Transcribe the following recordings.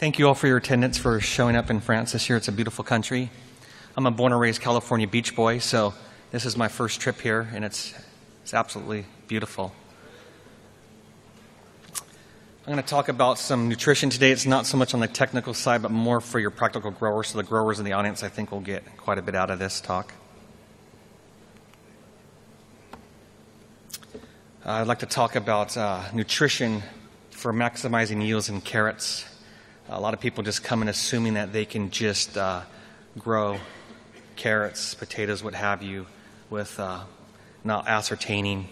Thank you all for your attendance, for showing up in France this year. It's a beautiful country. I'm a born and raised California beach boy, so this is my first trip here, and it's absolutely beautiful. I'm going to talk about some nutrition today. It's not so much on the technical side, but more for your practical growers. So the growers in the audience, I think, will get quite a bit out of this talk. I'd like to talk about nutrition for maximizing yields in carrots. A lot of people just come in assuming that they can just grow carrots, potatoes, what have you, with not ascertaining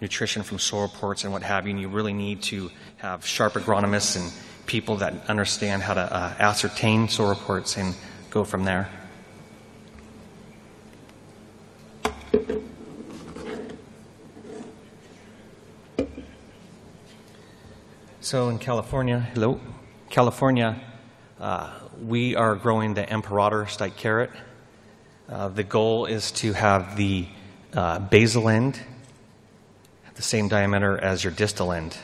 nutrition from soil reports and what have you. And you really need to have sharp agronomists and people that understand how to ascertain soil reports and go from there. So in California, we are growing the Imperator-type carrot. The goal is to have the basal end at the same diameter as your distal end.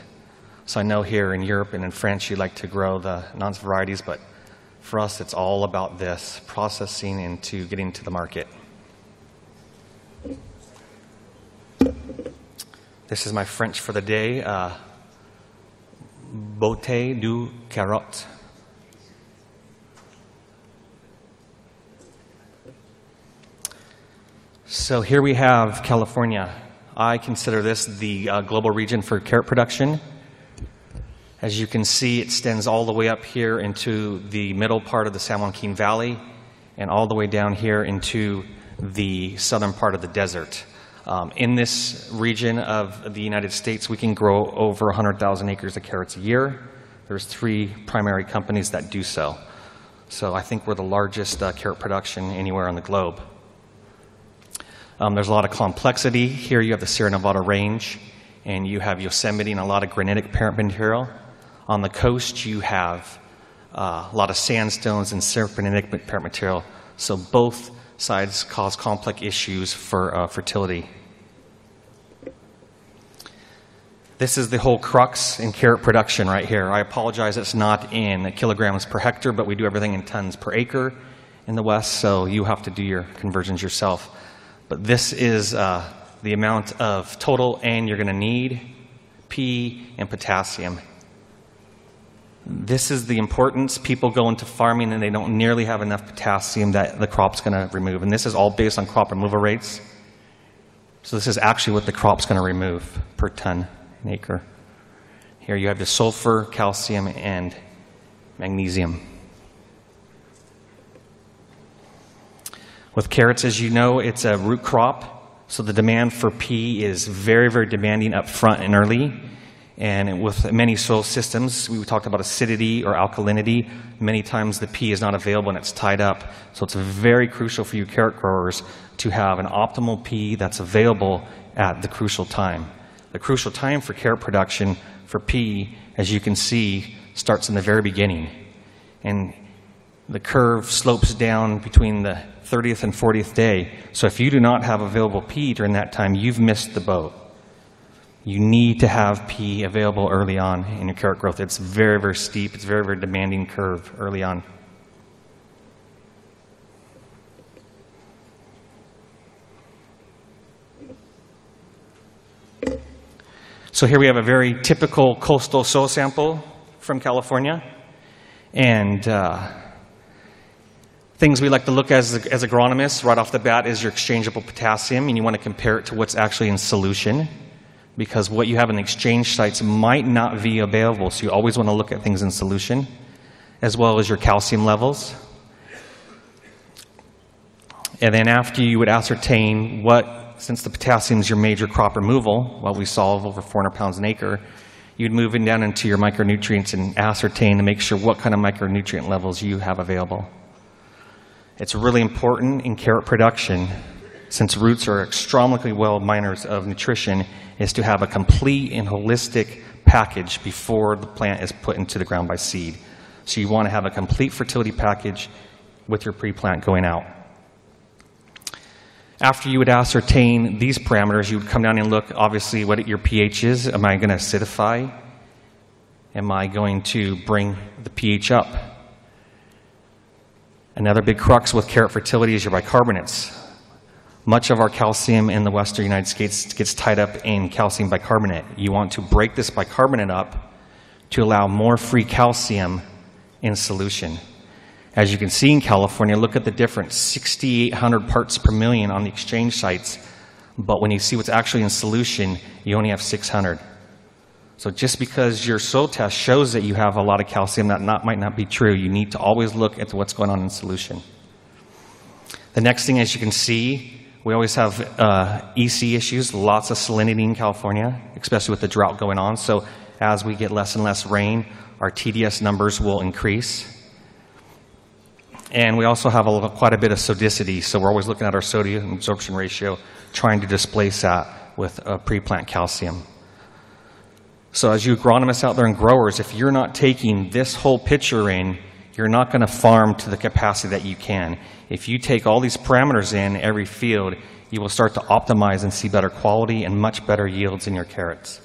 So I know here in Europe and in France you like to grow the nonce varieties, but for us it's all about this, processing into getting to the market. This is my French for the day. Beauté du carotte. So here we have California. I consider this the global region for carrot production. As you can see, it extends all the way up here into the middle part of the San Joaquin Valley and all the way down here into the southern part of the desert. In this region of the United States, we can grow over 100,000 acres of carrots a year. There's 3 primary companies that do so. So I think we're the largest carrot production anywhere on the globe. There's a lot of complexity. Here you have the Sierra Nevada range, and you have Yosemite and a lot of granitic parent material. On the coast, you have a lot of sandstones and serpentinic parent material. So both sides cause complex issues for fertility. This is the whole crux in carrot production right here. I apologize it's not in kilograms per hectare, but we do everything in tons per acre in the West, so you have to do your conversions yourself. But this is the amount of total N you're going to need, P, and potassium. This is the importance. People go into farming and they don't nearly have enough potassium that the crop's going to remove. And this is all based on crop removal rates. So this is actually what the crop's going to remove per ton an acre. Here you have the sulfur, calcium, and magnesium. With carrots, as you know, it's a root crop. So the demand for P is very, very demanding up front and early. And with many soil systems, we talked about acidity or alkalinity. Many times the P is not available and it's tied up. So it's very crucial for you carrot growers to have an optimal P that's available at the crucial time. The crucial time for carrot production for P, as you can see, starts in the very beginning. And the curve slopes down between the 30th and 40th day. So if you do not have available P during that time, you've missed the boat. You need to have P available early on in your carrot growth. It's very, very steep. It's a very, very demanding curve early on. So here we have a very typical coastal soil sample from California. And things we like to look at as agronomists right off the bat is your exchangeable potassium, and you want to compare it to what's actually in solution, because what you have in the exchange sites might not be available. So you always want to look at things in solution, as well as your calcium levels. And then after you would ascertain since the potassium is your major crop removal, we solve over 400 pounds an acre, you'd move down into your micronutrients and ascertain to make sure what kind of micronutrient levels you have available. It's really important in carrot production, since roots are extremely well miners of nutrition, is to have a complete and holistic package before the plant is put into the ground by seed. So you want to have a complete fertility package with your pre-plant going out. After you would ascertain these parameters, you would come down and look, obviously, what your pH is. Am I going to acidify? am I going to bring the pH up? Another big crux with carrot fertility is your bicarbonates. Much of our calcium in the western United States gets tied up in calcium bicarbonate. You want to break this bicarbonate up to allow more free calcium in solution. As you can see in California, look at the difference, 6,800 parts per million on the exchange sites, but when you see what's actually in solution, you only have 600. So just because your soil test shows that you have a lot of calcium, that might not be true. You need to always look at what's going on in solution. The next thing, as you can see, we always have EC issues, lots of salinity in California, especially with the drought going on. So as we get less and less rain, our TDS numbers will increase. And we also have quite a bit of sodicity, so we're always looking at our sodium absorption ratio, trying to displace that with pre-plant calcium. So as you agronomists out there and growers, if you're not taking this whole picture in, you're not going to farm to the capacity that you can. If you take all these parameters in every field, you will start to optimize and see better quality and much better yields in your carrots.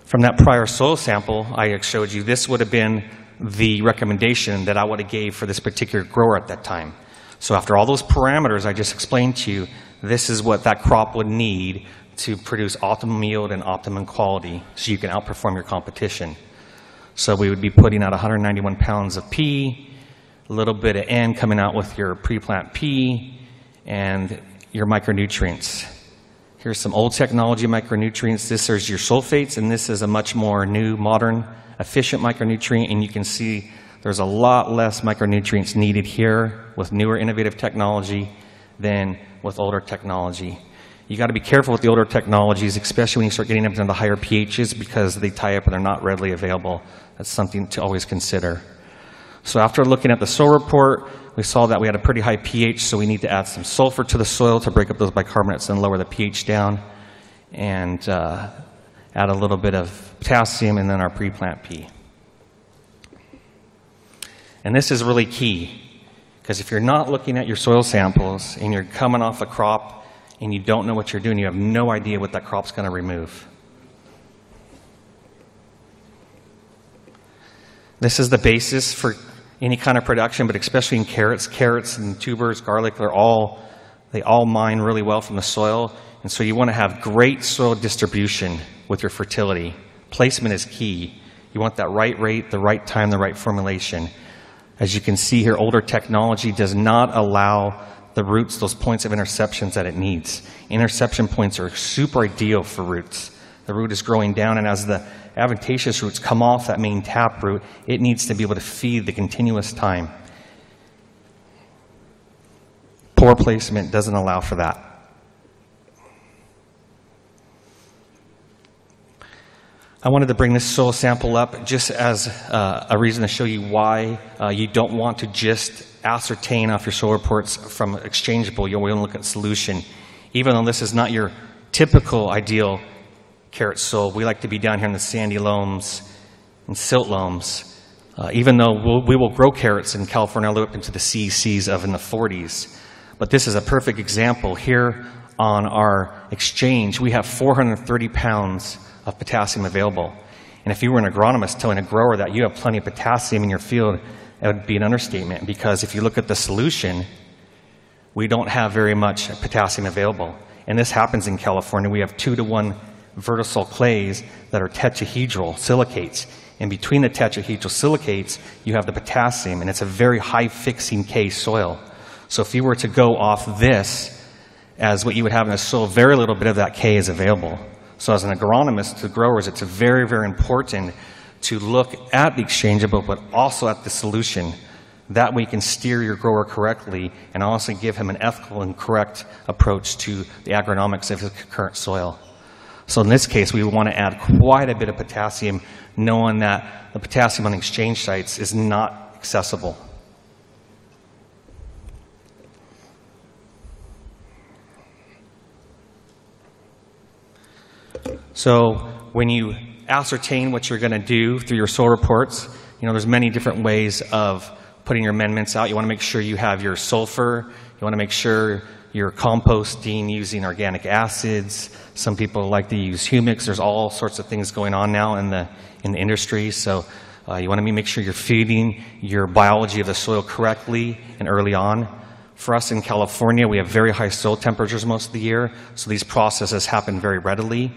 From that prior soil sample I showed you, this would have been the recommendation that I would have gave for this particular grower at that time. So after all those parameters I just explained to you, this is what that crop would need to produce optimum yield and optimum quality so you can outperform your competition. So we would be putting out 191 pounds of P, a little bit of N coming out with your pre-plant P, and your micronutrients. Here's some old technology micronutrients. This is your sulfates, and this is a much more new, modern, efficient micronutrient, and you can see there's a lot less micronutrients needed here with newer innovative technology than with older technology. You got to be careful with the older technologies, especially when you start getting up into the higher pHs, because they tie up and they're not readily available. That's something to always consider. So after looking at the soil report, we saw that we had a pretty high pH, so we need to add some sulfur to the soil to break up those bicarbonates and lower the pH down, and add a little bit of potassium, and then our pre-plant P. And this is really key, because if you're not looking at your soil samples and you're coming off a crop and you don't know what you're doing, you have no idea what that crop's going to remove. This is the basis for any kind of production, but especially in carrots. Carrots and tubers, garlic, they all mine really well from the soil. And so you want to have great soil distribution with your fertility. Placement is key. You want that right rate, the right time, the right formulation. As you can see here, older technology does not allow the roots those points of interceptions that it needs. Interception points are super ideal for roots. The root is growing down, and as the adventitious roots come off that main tap root, it needs to be able to feed the continuous time. Poor placement doesn't allow for that. I wanted to bring this soil sample up just as a reason to show you why you don't want to just ascertain off your soil reports from exchangeable. You want to look at solution. Even though this is not your typical ideal carrot soil, we like to be down here in the sandy loams and silt loams. Even though we will grow carrots in California all the way up into the CECs of in the 40s. But this is a perfect example. Here on our exchange, we have 430 pounds of potassium available. And if you were an agronomist telling a grower that you have plenty of potassium in your field, that would be an understatement, because if you look at the solution, we don't have very much potassium available. And this happens in California. We have 2-to-1 vertisol clays that are tetrahedral silicates. And between the tetrahedral silicates, you have the potassium, and it's a very high fixing K soil. So if you were to go off this as what you would have in a soil, very little bit of that K is available. So as an agronomist to growers, it's very, very important to look at the exchangeable, but also at the solution. That way you can steer your grower correctly and also give him an ethical and correct approach to the agronomics of his current soil. So in this case, we want to add quite a bit of potassium, knowing that the potassium on exchange sites is not accessible. So when you ascertain what you're going to do through your soil reports, there's many different ways of putting your amendments out. You want to make sure you have your sulfur. You want to make sure you're composting using organic acids. Some people like to use humics. There's all sorts of things going on now in the industry. So you want to make sure you're feeding your biology of the soil correctly and early on. For us in California, we have very high soil temperatures most of the year, so these processes happen very readily.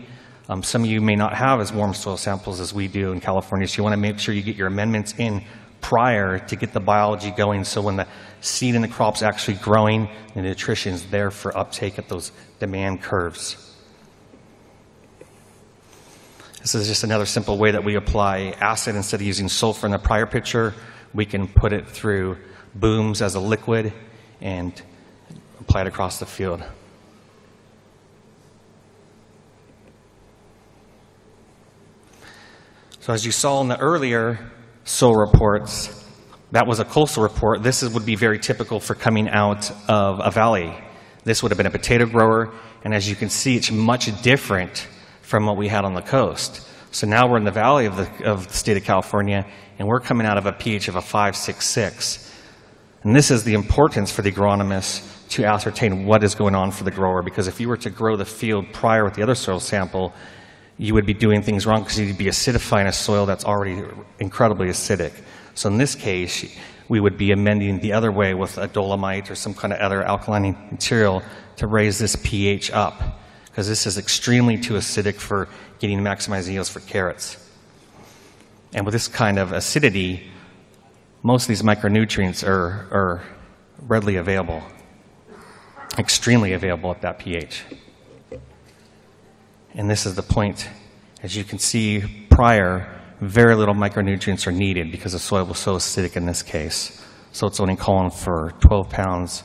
Some of you may not have as warm soil samples as we do in California, so you want to make sure you get your amendments in prior to get the biology going, so when the seed in the crop's actually growing, the nutrition's there for uptake at those demand curves. This is just another simple way that we apply acid. Instead of using sulfur in the prior picture, we can put it through booms as a liquid and apply it across the field. So as you saw in the earlier soil reports, that was a coastal report. This would be very typical for coming out of a valley. This would have been a potato grower, and as you can see, it's much different from what we had on the coast. So now we're in the valley of the state of California, and we're coming out of a pH of a 5.66. And this is the importance for the agronomist to ascertain what is going on for the grower, because if you were to grow the field prior with the other soil sample, you would be doing things wrong because you'd be acidifying a soil that's already incredibly acidic. So in this case, we would be amending the other way with a dolomite or some kind of other alkaline material to raise this pH up, because this is extremely too acidic for getting maximized yields for carrots. And with this kind of acidity, most of these micronutrients are readily available, extremely available at that pH. And this is the point. As you can see prior, very little micronutrients are needed because the soil was so acidic in this case. So it's only calling for 12 pounds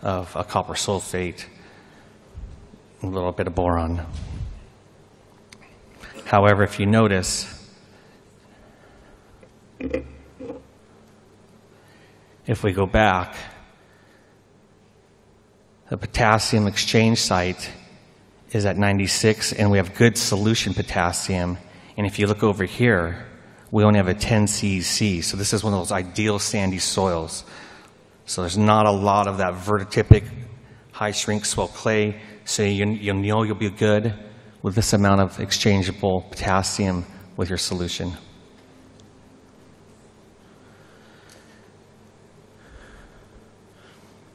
of a copper sulfate, a little bit of boron. However, if you notice, if we go back, the potassium exchange site is at 96, and we have good solution potassium. And if you look over here, we only have a 10 cc. So this is one of those ideal sandy soils. So there's not a lot of that vertitypic high shrink swell clay. So you'll know you'll be good with this amount of exchangeable potassium with your solution.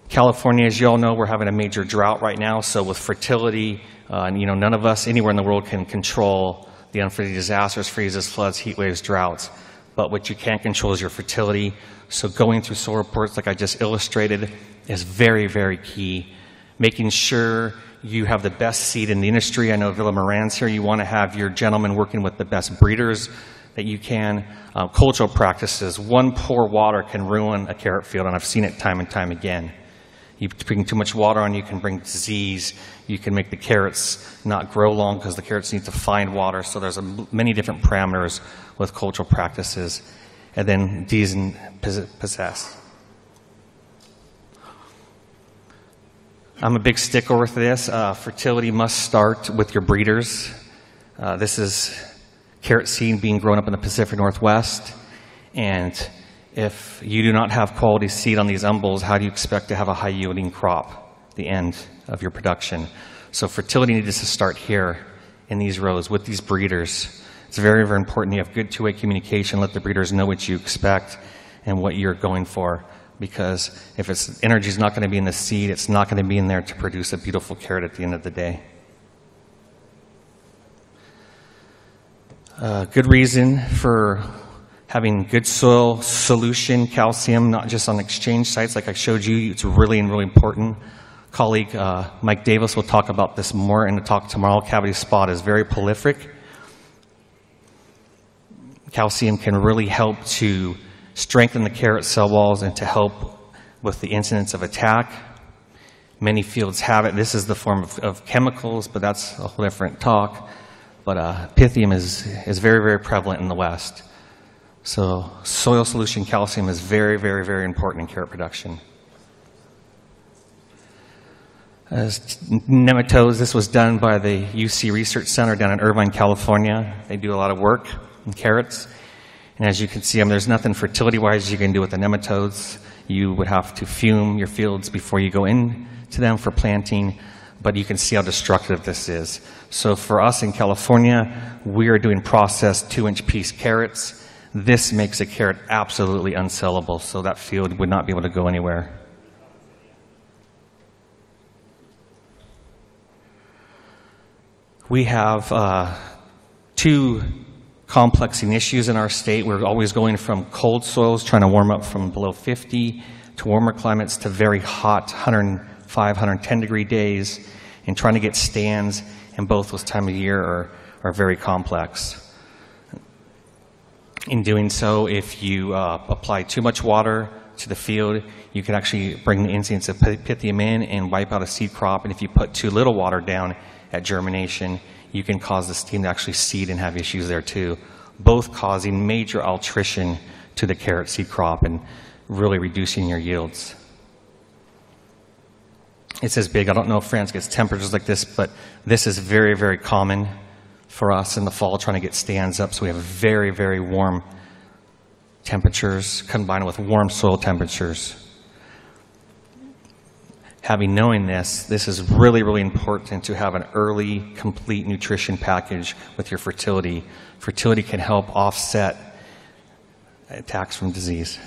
California, as you all know, we're having a major drought right now. So with fertility, none of us anywhere in the world can control the unforeseen disasters, freezes, floods, heat waves, droughts. But what you can control is your fertility. So going through soil reports like I just illustrated is very, very key. Making sure you have the best seed in the industry. I know Villa Moran's here. You want to have your gentleman working with the best breeders that you can. Cultural practices. One poor water can ruin a carrot field, and I've seen it time and time again. You bring too much water on, you can bring disease. You can make the carrots not grow long because the carrots need to find water. So there's many different parameters with cultural practices. And then D's and possess. I'm a big sticker with this. Fertility must start with your breeders. This is carrot seed being grown up in the Pacific Northwest. And if you do not have quality seed on these umbels, how do you expect to have a high-yielding crop at the end of your production? So fertility needs to start here in these rows with these breeders. It's very, very important you have good two-way communication. Let the breeders know what you expect and what you're going for, because if its energy is not going to be in the seed, it's not going to be in there to produce a beautiful carrot at the end of the day. Good reason for having good soil solution, calcium, not just on exchange sites like I showed you. It's really, really important. Colleague Mike Davis will talk about this more in the talk tomorrow. Cavity spot is very prolific. Calcium can really help to strengthen the carrot cell walls and to help with the incidence of attack. Many fields have it. This is the form of chemicals, but that's a whole different talk. But pythium is very, very prevalent in the West. So soil solution calcium is very, very, very important in carrot production. As nematodes, this was done by the UC Research Center down in Irvine, California. They do a lot of work in carrots. And as you can see, there's nothing fertility-wise you can do with the nematodes. You would have to fume your fields before you go into them for planting, but you can see how destructive this is. So for us in California, we are doing processed 2-inch piece carrots. This makes a carrot absolutely unsellable, so that field would not be able to go anywhere. We have two complexing issues in our state. We're always going from cold soils, trying to warm up from below 50, to warmer climates, to very hot 105, 110 degree days, and trying to get stands in both those time of year are very complex. In doing so, if you apply too much water to the field, you can actually bring the incidence of Pythium in and wipe out a seed crop. And if you put too little water down at germination, you can cause the stem to actually seed and have issues there too, both causing major attrition to the carrot seed crop and really reducing your yields. It says big. I don't know if France gets temperatures like this, but this is very, very common for us in the fall, trying to get stands up. So we have very, very warm temperatures combined with warm soil temperatures. Knowing this is really, really important to have an early, complete nutrition package with your fertility. Fertility can help offset attacks from disease.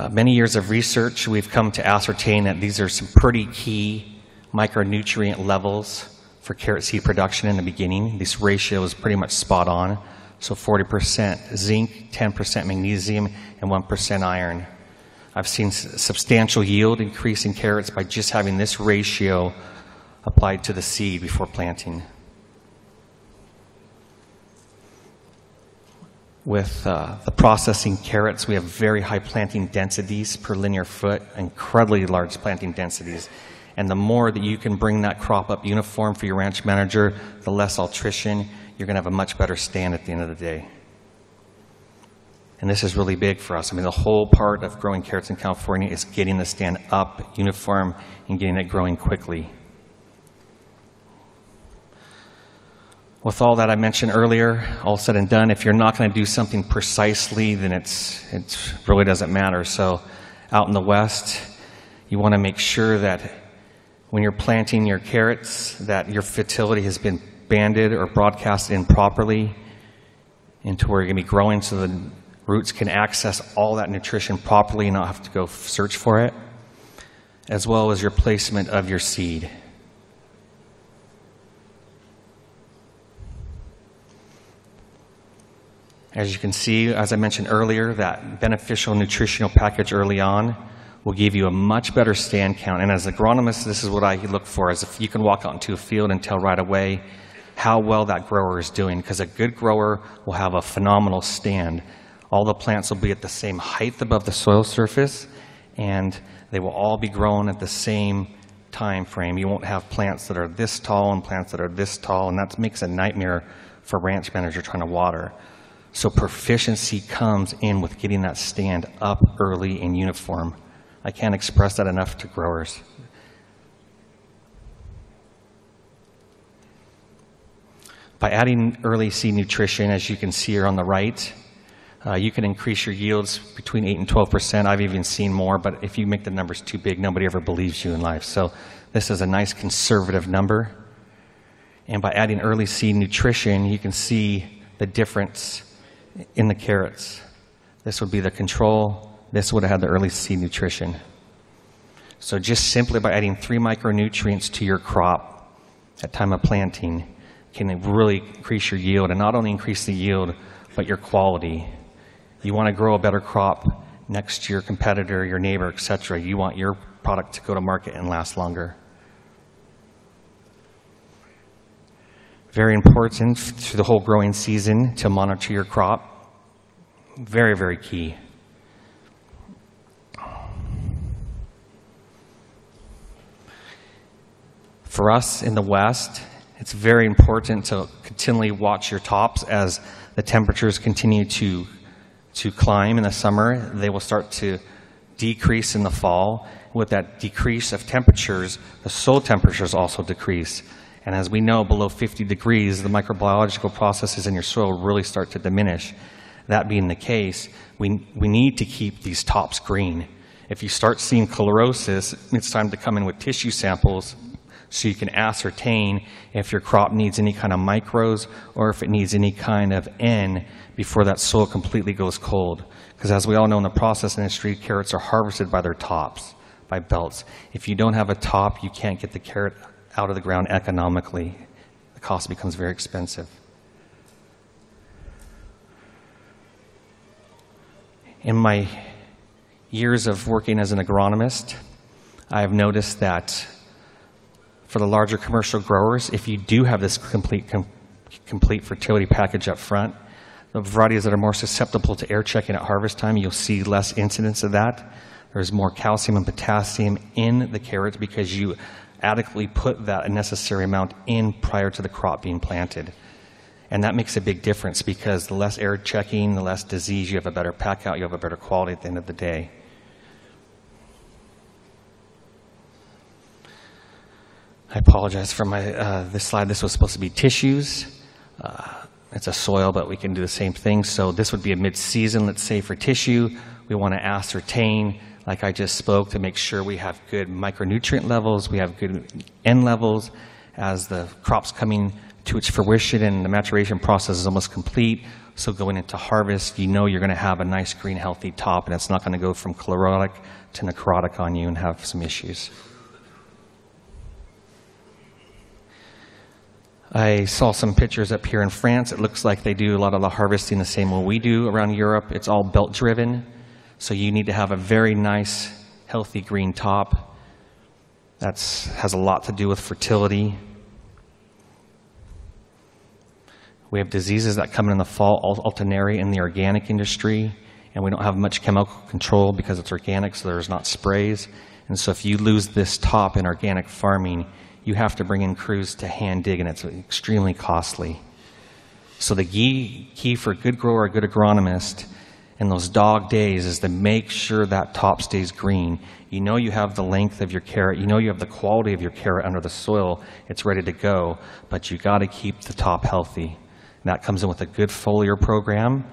Many years of research, we've come to ascertain that these are some pretty key micronutrient levels for carrot seed production in the beginning. This ratio is pretty much spot on. So 40% zinc, 10% magnesium, and 1% iron. I've seen substantial yield increase in carrots by just having this ratio applied to the seed before planting. With the processing carrots, we have very high planting densities per linear foot, incredibly large planting densities. And the more that you can bring that crop up uniform for your ranch manager, the less attrition, you're going to have a much better stand at the end of the day. And this is really big for us. I mean, the whole part of growing carrots in California is getting the stand up uniform and getting it growing quickly. With all that I mentioned earlier, all said and done, if you're not going to do something precisely, then it really doesn't matter. So out in the West, you want to make sure that when you're planting your carrots, that your fertility has been banded or broadcasted in properly into where you're going to be growing so the roots can access all that nutrition properly and not have to go search for it, as well as your placement of your seed. As you can see, as I mentioned earlier, that beneficial nutritional package early on will give you a much better stand count. And as an agronomist, this is what I look for, is if you can walk out into a field and tell right away how well that grower is doing, because a good grower will have a phenomenal stand. All the plants will be at the same height above the soil surface, and they will all be grown at the same time frame. You won't have plants that are this tall and plants that are this tall, and that makes a nightmare for a ranch manager trying to water. So proficiency comes in with getting that stand up early and uniform. I can't express that enough to growers. By adding early seed nutrition, as you can see here on the right, you can increase your yields between 8 and 12%. I've even seen more, but if you make the numbers too big, nobody ever believes you in life. So this is a nice conservative number. And by adding early seed nutrition, you can see the difference in the carrots. This would be the control. This would have had the early seed nutrition. So just simply by adding 3 micronutrients to your crop at time of planting can really increase your yield, and not only increase the yield, but your quality. You want to grow a better crop next to your competitor, your neighbor, etc. You want your product to go to market and last longer. Very important through the whole growing season to monitor your crop. Very, very key. For us in the West, it's very important to continually watch your tops as the temperatures continue to climb in the summer. They will start to decrease in the fall. With that decrease of temperatures, the soil temperatures also decrease. And as we know, below 50 degrees, the microbiological processes in your soil really start to diminish. That being the case, we need to keep these tops green. If you start seeing chlorosis, it's time to come in with tissue samples so you can ascertain if your crop needs any kind of micros or if it needs any kind of N before that soil completely goes cold. Because as we all know in the process industry, carrots are harvested by their tops, by belts. If you don't have a top, you can't get the carrot out of the ground economically. The cost becomes very expensive. In my years of working as an agronomist, I have noticed that for the larger commercial growers, if you do have this complete fertility package up front, the varieties that are more susceptible to air checking at harvest time, you'll see less incidence of that. There's more calcium and potassium in the carrots because you adequately put that necessary amount in prior to the crop being planted. And that makes a big difference because the less air checking, the less disease, you have a better pack out, you have a better quality at the end of the day. I apologize for my this slide. This was supposed to be tissues. It's a soil, but we can do the same thing. So this would be a mid-season, let's say, for tissue. We want to ascertain, like I just spoke, to make sure we have good micronutrient levels, we have good N levels. As the crop's coming to its fruition and the maturation process is almost complete, so going into harvest, you know you're going to have a nice green, healthy top, and it's not going to go from chlorotic to necrotic on you and have some issues. I saw some pictures up here in France. It looks like they do a lot of the harvesting the same way we do around Europe. It's all belt driven. So you need to have a very nice, healthy green top. That has a lot to do with fertility. We have diseases that come in the fall, alternaria in the organic industry, and we don't have much chemical control because it's organic, so there's not sprays. And so if you lose this top in organic farming, you have to bring in crews to hand dig, and it's extremely costly. So the key for a good grower, a good agronomist, in those dog days is to make sure that top stays green. You know you have the length of your carrot, you know you have the quality of your carrot under the soil, it's ready to go, but you got to keep the top healthy. And that comes in with a good foliar program,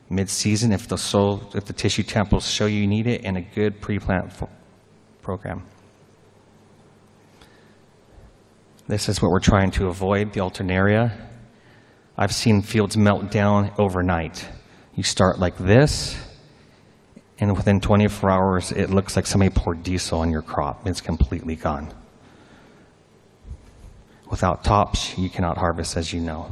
mid-season if the tissue samples show you need it, and a good pre-plant program. This is what we're trying to avoid, the alternaria. I've seen fields melt down overnight. You start like this, and within 24 hours, it looks like somebody poured diesel on your crop. It's completely gone. Without tops, you cannot harvest, as you know.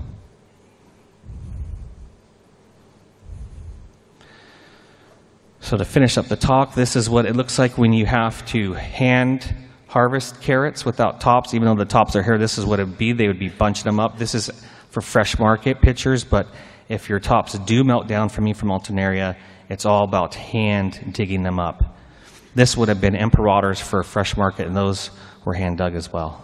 So to finish up the talk, this is what it looks like when you have to hand harvest carrots without tops. Even though the tops are here, this is what it would be. They would be bunching them up. This is for fresh market pictures, but if your tops do melt down from alternaria, it's all about hand digging them up. This would have been imperators for fresh market, and those were hand dug as well.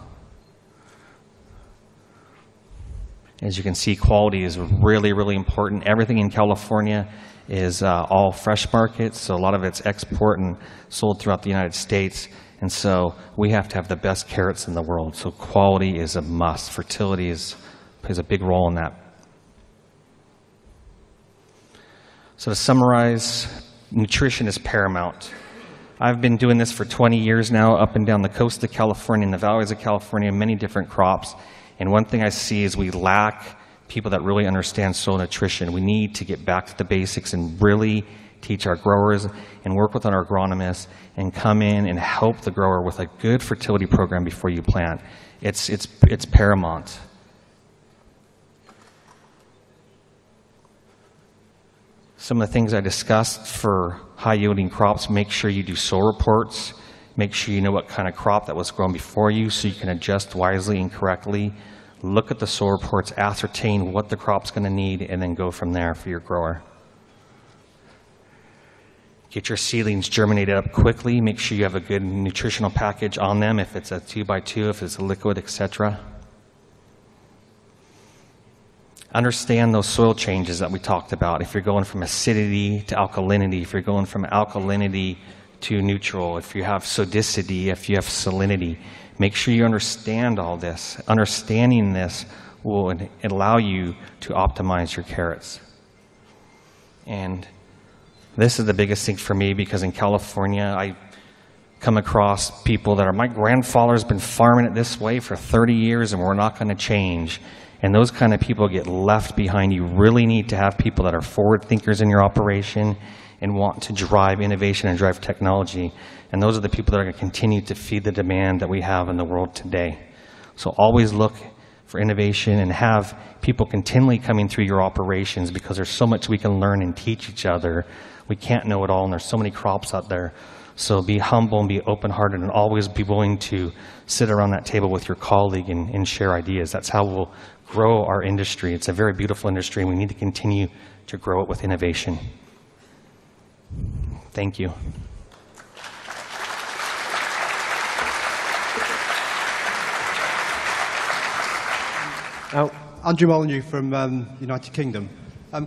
As you can see, quality is really, really important. Everything in California is all fresh market, so a lot of it's export and sold throughout the United States. And so we have to have the best carrots in the world. So quality is a must. Fertility plays a big role in that. So to summarize, nutrition is paramount. I've been doing this for 20 years now, up and down the coast of California, in the valleys of California, many different crops. And one thing I see is we lack people that really understand soil nutrition. We need to get back to the basics and really teach our growers and work with our agronomists and come in and help the grower with a good fertility program before you plant. It's paramount. Some of the things I discussed for high-yielding crops, make sure you do soil reports. Make sure you know what kind of crop that was grown before you so you can adjust wisely and correctly. Look at the soil reports, ascertain what the crop's going to need, and then go from there for your grower. Get your seedlings germinated up quickly. Make sure you have a good nutritional package on them, if it's a 2x2, if it's a liquid, etc. Understand those soil changes that we talked about. If you're going from acidity to alkalinity, if you're going from alkalinity to neutral, if you have sodicity, if you have salinity. Make sure you understand all this. Understanding this will allow you to optimize your carrots. And this is the biggest thing for me, because in California, I come across people that are, my grandfather's been farming it this way for 30 years and we're not going to change. And those kind of people get left behind. You really need to have people that are forward thinkers in your operation and want to drive innovation and drive technology. And those are the people that are going to continue to feed the demand that we have in the world today. So always look for innovation and have people continually coming through your operations, because there's so much we can learn and teach each other. We can't know it all, and there's so many crops out there. So be humble and be open-hearted, and always be willing to sit around that table with your colleague and share ideas. That's how we'll grow our industry. It's a very beautiful industry, and we need to continue to grow it with innovation. Thank you. Now, Andrew Molyneux from United Kingdom.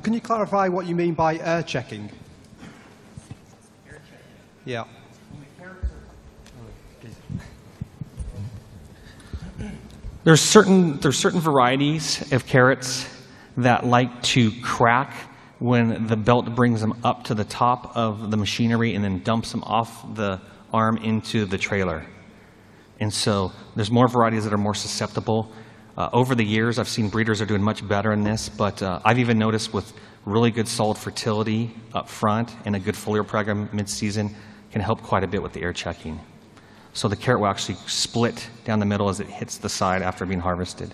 Can you clarify what you mean by air checking? Air checking? Yeah. There's certain varieties of carrots that like to crack when the belt brings them up to the top of the machinery and then dumps them off the arm into the trailer. And so there's more varieties that are more susceptible. Over the years, I've seen breeders are doing much better in this, but I've even noticed with really good solid fertility up front and a good foliar program mid-season can help quite a bit with the air checking. So the carrot will actually split down the middle as it hits the side after being harvested.